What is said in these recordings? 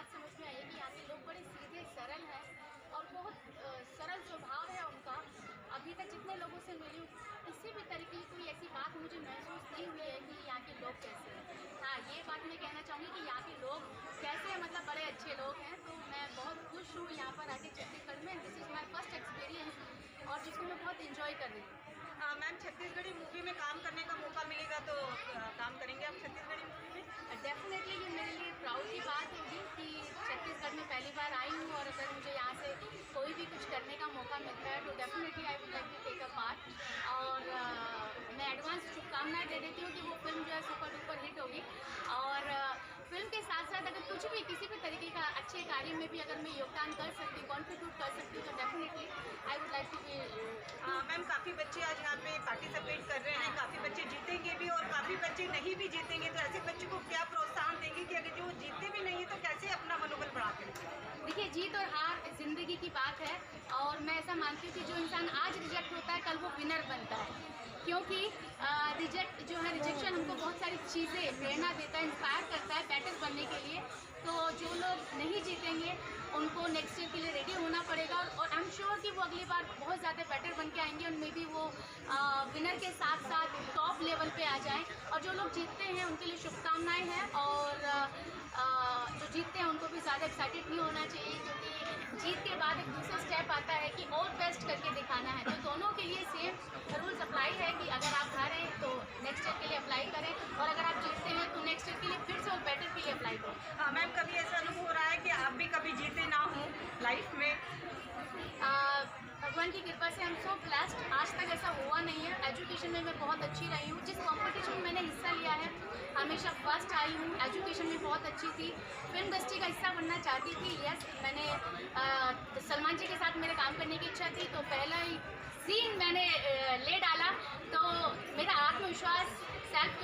बात समझ में आई है कि यहाँ के लोग बड़े सीधे सरल हैं और बहुत सरल स्वभाव है उनका। अभी तक जितने लोगों से मिली हूँ, किसी भी तरीके की कोई ऐसी बात मुझे महसूस नहीं हुई है कि यहाँ के लोग कैसे हैं। हाँ, ये बात मैं कहना चाहूँगी कि यहाँ के लोग कैसे हैं, मतलब बड़े अच्छे लोग हैं। तो मैं बहुत खुश हूँ यहाँ पर आके छत्तीसगढ़ में। This is my first experience और जिसको मैं बहुत इंजॉय कर रही हूँ। मैम, छत्तीसगढ़ी मूवी में काम करने का मौका मिलेगा तो काम करेंगे आप छत्तीसगढ़ी मूवी में? डेफिनेटली ये मेरे लिए प्राउड की बात होगी कि छत्तीसगढ़ में पहली बार आई हूँ और अगर मुझे यहाँ से कोई भी कुछ करने का मौका मिलता है तो definitely I would like to take a part. और मैं एडवांस शुभकामनाएं दे देती हूँ कि वो फिल्म जो है सुपर डुपर हिट होगी। और फिल्म के साथ साथ अगर कुछ भी किसी भी तरीके का अच्छे कार्य में भी अगर मैं योगदान कर सकती हूँ, कॉन्ट्रीब्यूट कर सकती हूँ तो definitely I would like to be. Ma'am, काफ़ी बच्चे आज यहाँ पे पार्टिसिपेट कर रहे हैं, काफ़ी बच्चे जीतेंगे भी और काफ़ी बच्चे नहीं भी जीतेंगे, तो ऐसे बच्चों को क्या प्रोत्साहन देंगे कि अगर जो जीतते भी नहीं है तो कैसे अपना मनोबल बढ़ाते हैं? देखिए, जीत और हार ज़िंदगी की बात है और मैं ऐसा मानती हूँ कि जो इंसान आज रिजेक्ट होता है कल वो विनर बनता है। क्योंकि रिजेक्शन हमको बहुत सारी चीज़ें प्रेरणा देता है, इंस्पायर करता है बेटर बनने के लिए। तो जो लोग नहीं जीतेंगे उनको नेक्स्ट ईयर के लिए रेडी होना पड़ेगा और आई एम श्योर कि वो अगली बार बहुत ज़्यादा बेटर बन के आएंगे और मे बी वो विनर के साथ साथ टॉप लेवल पे आ जाएं। और जो लोग जीतते हैं उनके लिए शुभकामनाएं हैं और जो जीतते हैं उनको भी ज़्यादा एक्साइटेड नहीं होना चाहिए, क्योंकि जीत के बाद एक दूसरा स्टेप आता है कि और बेस्ट करके दिखाना है। तो दोनों के लिए सेम रूल्स अप्लाई है कि अगर आप हारें तो नेक्स्ट ईयर के लिए अप्लाई करें और अगर आप जीतते हैं तो नेक्स्ट ईयर के लिए फिर से और बेटर के लिए अप्लाई करें। हाँ मैम, कभी ऐसा अनुभव हो रहा है कि आप भी कभी जीते ना हो लाइफ में? भगवान की कृपा से हम सो ब्लेस्ड, आज तक ऐसा हुआ नहीं है। एजुकेशन में मैं बहुत अच्छी रही हूँ, जिस कंपटीशन में मैंने हिस्सा लिया है हमेशा फर्स्ट आई हूँ। एजुकेशन में बहुत अच्छी थी, फिल्म इंडस्ट्री का हिस्सा बनना चाहती थी। यस, मैंने सलमान जी के साथ मेरे काम करने की इच्छा थी, तो पहला ही सीन मैंने ले डाला तो मेरा आत्मविश्वास, सेल्फ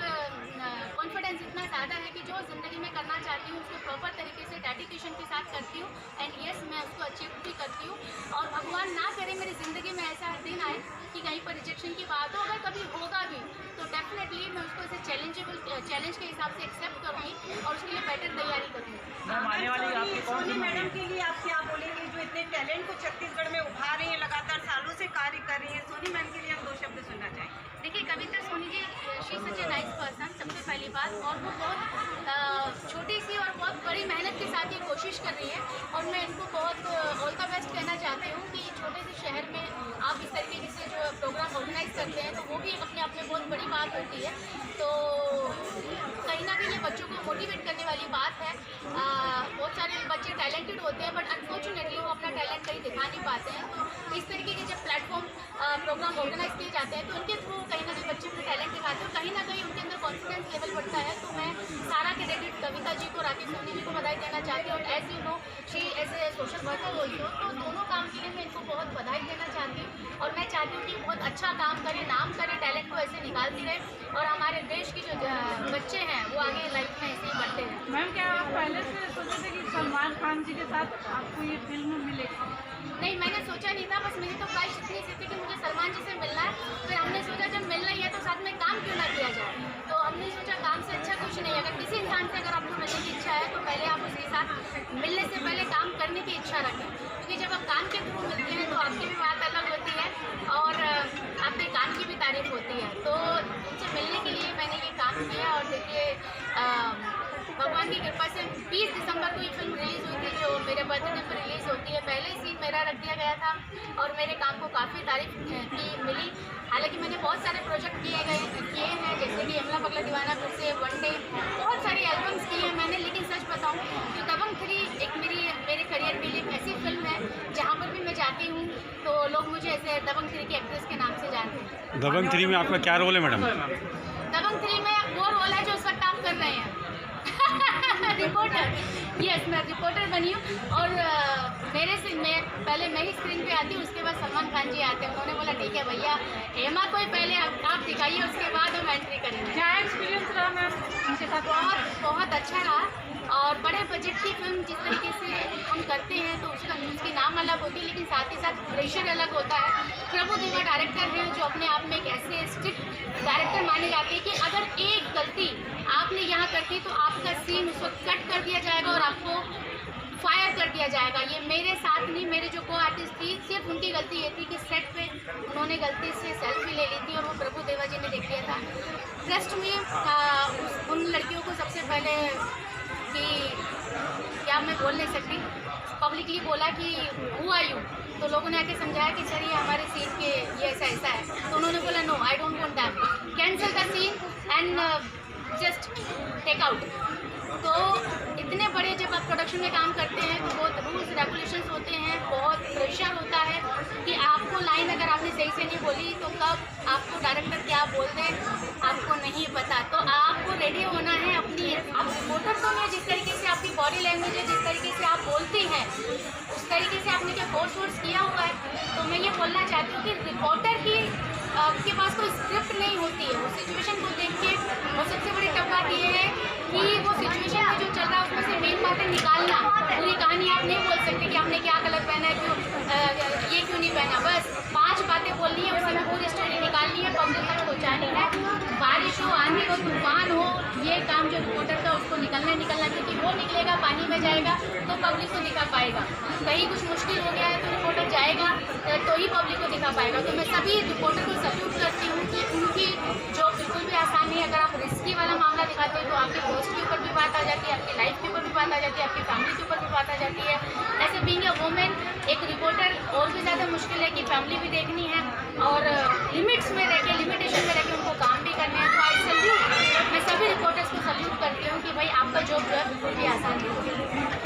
कॉन्फिडेंस इतना ज़्यादा है कि जो ज़िंदगी में करना चाहती हूँ उसको प्रॉपर तरीके से डेडिकेशन के साथ करती हूँ एंड यस, मैं उसको अचीव भी करती हूँ। और भगवान ना करे मेरी ज़िंदगी में ऐसा दिन आए कि कहीं पर रिजेक्शन की बात हो, अगर कभी होगा भी तो डेफिनेटली मैं उसको ऐसे चैलेंज के हिसाब से एक्सेप्ट करूँगी और उसके लिए बेटर तैयारी करूँगी। सोनी मैडम के लिए आप क्या बोलेंगे जो इतने टैलेंट को छत्तीसगढ़ में उभा रही हैं, लगातार सालों से कार्य कर रही हैं? सोनी मैम के लिए हम 2 शब्द सुनना चाहेंगे। देखिए, Kavita Soni ji she is such a nice person, सबसे पहली बात। और वो बहुत छोटी सी और बहुत बड़ी मेहनत के साथ ये कोशिश कर रही है और मैं इनको बहुत ऑल द बेस्ट कहना चाहती हूँ कि छोटे से शहर में आप इस तरीके से जो प्रोग्राम ऑर्गेनाइज करते हैं तो वो भी अपने आप में बहुत बड़ी बात होती है। तो कहीं ना कहीं ये बच्चों को मोटिवेट करने वाली बात है। बहुत सारे बच्चे टैलेंटेड होते हैं बट अनफॉर्चुनेटली वो अपना टैलेंट कहीं दिखा नहीं पाते हैं। तो इस तरीके के जब प्लेटफॉर्म प्रोग्राम ऑर्गेनाइज किए जाते हैं तो उनके थ्रू कहीं ना कहीं बच्चे अपने टैलेंट दिखाते हैं, कहीं ना कहीं उनके अंदर कॉन्फिडेंस लेवल बढ़ता है। तो मैं सारा क्रेडिट कविता जी को, राकेश सोनी जी को बधाई देना चाहती हूँ। और as you know she as a social worker होती हो, तो दोनों काम के लिए मैं इनको बहुत बधाई देना चाहती हूँ और मैं चाहती हूँ कि बहुत अच्छा काम करे, नाम करे, टैलेंट को ऐसे निकालती रहे और हमारे देश की जो बच्चे हैं वो आगे लाइफ में ऐसे ही बढ़ते हैं। मैम, क्या आप पहले से सोचे थे कि सलमान खान जी के साथ आपको ये फिल्म मिलेगी? नहीं, मैंने सोचा नहीं था, बस मेरी तो ख्वाहिश इतनी सी थी कि मुझे सलमान जी से मिलना है। फिर हमने सोचा जब मिलना ही है तो साथ में काम क्यों ना किया जाए। तो हमने सोचा काम से अच्छा कुछ नहीं है। अगर किसी इंसान से अगर आपको मिलने की इच्छा है तो पहले आप उसके साथ मिलने से पहले काम करने की इच्छा रखें, क्योंकि जब आप काम के थ्रू मिलते हैं तो आपकी भी बात अलग होती है और आपके काम की भी तारीफ होती है। तो उनसे मिलने के लिए मैंने ये काम किया और देखिए भगवान की कृपा से 20 दिसंबर को ये फिल्म रिलीज़ हुई थी, जो मेरे बर्थडे पर रिलीज़ होती है। पहले ही सीन मेरा रख दिया गया था और मेरे काम को काफ़ी तारीफ की मिली। हालांकि मैंने बहुत सारे प्रोजेक्ट किए हैं, जैसे कि यमला पगला दीवाना, फिर से वन डे, बहुत सारी एल्बम्स की हैं मैंने। लेकिन सच बताऊं तो दबंग 3 एक मेरे करियर के लिए एक ऐसी फिल्म है जहाँ पर भी मैं जाती हूँ तो लोग मुझे ऐसे दबंग 3 की एक्ट्रेस के नाम से जानते हैं। दबंग 3 में आपका क्या रोल है मैडम? दबंग 3 में वो रोल है जो उस वक्त आप कर रहे हैं रिपोर्टर। यस, मैं रिपोर्टर बनी हूँ और पहले मैं ही स्क्रीन पे आती हूँ, उसके बाद सलमान खान जी आते हैं। उन्होंने बोला ठीक है भैया, हेमा को ही पहले आप दिखाइए, उसके बाद हम एंट्री करेंगे। क्या एक्सपीरियंस रहा मैम उनके साथ? बहुत अच्छा रहा और बड़े बजट की फिल्म जिस तरीके से हम करते हैं तो उसकी नाम अलग होती है, लेकिन साथ ही साथ प्रेशर अलग होता है। प्रभु देवा डायरेक्टर हैं जो अपने आप में एक ऐसे स्ट्रिक्ट डायरेक्टर माने जाते हैं कि अगर एक गलती आपने यहाँ करती तो आपका सीन उस वक्त कट कर दिया जाएगा और आपको दिया जाएगा। ये मेरे साथ नहीं, मेरे जो को आर्टिस्ट थी, सिर्फ उनकी गलती ये थी कि सेट पे उन्होंने गलती से सेल्फी ले ली थी और वो प्रभु देवा जी ने देख लिया था। ट्रस्ट में उन लड़कियों को सबसे पहले कि क्या मैं बोल नहीं सकती, पब्लिकली बोला कि हु आर यू, तो लोगों ने आके समझाया कि सर ये हमारे सीन के ये ऐसा ऐसा है, तो उन्होंने बोला no I don't want that, cancel the scene and just take out. तो इतने बड़े जब आप प्रोडक्शन में काम करते हैं तो बहुत रूल्स रेगुलेशंस होते हैं, बहुत प्रेशर होता है कि आपको लाइन अगर आपने सही से नहीं बोली तो कब आपको डायरेक्टर क्या बोल दे आपको नहीं पता। तो आपको रेडी होना है अपनी, आप रिपोर्टर तो नहीं, जिस तरीके से आपकी बॉडी लैंग्वेज है, जिस तरीके से आप बोलती हैं उस तरीके से आपने क्या कोर्स किया हुआ है। तो मैं ये बोलना चाहती हूँ कि रिपोर्टर की आपके पास कोई स्क्रिप्ट नहीं होती है, वो सिचुएशन को देख के, और सबसे बड़ी टफ बात ये है कि वो सिचुएशन में जो चल रहा है उसमें से मेन बातें निकालना, पूरी कहानी आप नहीं बोल सकते कि आपने क्या गलत पहना है, क्यों ये क्यों नहीं पहना, बस 5 बातें बोलनी है, उसमें पूरी स्टोरी निकालनी है, पब्लिक तक पहुँचानी है। बारिश हो, आंधी हो, तूफान हो, ये काम जो रिपोर्टर का उसको निकलना क्योंकि वो निकलेगा, पानी में जाएगा तो पब्लिक को दिखा पाएगा। कहीं कुछ मुश्किल हो गया है तो रिपोर्टर जाएगा तो ही पब्लिक को दिखा पाएगा। तो मैं सभी रिपोर्टर को सल्यूट करती हूँ कि उनकी जो बिल्कुल भी आसान नहीं है। अगर आप रिस्की वाला मामला दिखाते हो तो आपके पोस्ट के ऊपर भी बात आ जाती है, आपकी लाइफ के ऊपर भी बात आ जाती है, आपकी फैमिली के ऊपर भी बात आ जाती है। ऐसे बीइंग अ वुमेन एक रिपोर्टर और भी ज़्यादा मुश्किल है कि फैमिली भी देखनी है और लिमिट्स में रह के, लिमिटेशन में रह के उनको काम भी करने हैं। तो आई सल्यूट, मैं सभी रिपोर्टर्स को सल्यूट करती हूँ कि भाई आपका जॉब जो है बिल्कुल भी आसान नहीं है।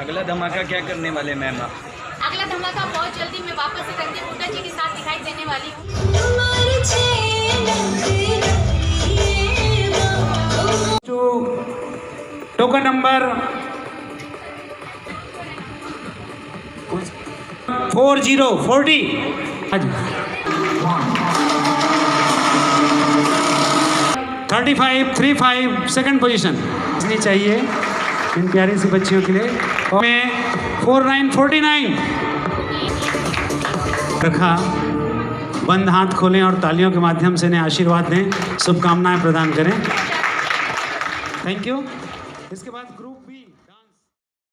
अगला धमाका क्या करने वाले मैम आप? अगला धमाका बहुत जल्दी मैं वापस से रणदीप हुड्डा जी के साथ दिखाई देने वाली हूँ। टोकन नंबर 4040 3535 सेकंड पोजीशन इसलिए चाहिए इन प्यारी सी बच्चियों के लिए। और मैं 4949 रखा। बंद हाथ खोलें और तालियों के माध्यम से इन्हें आशीर्वाद दें, शुभकामनाएं प्रदान करें। Thank you. इसके बाद ग्रुप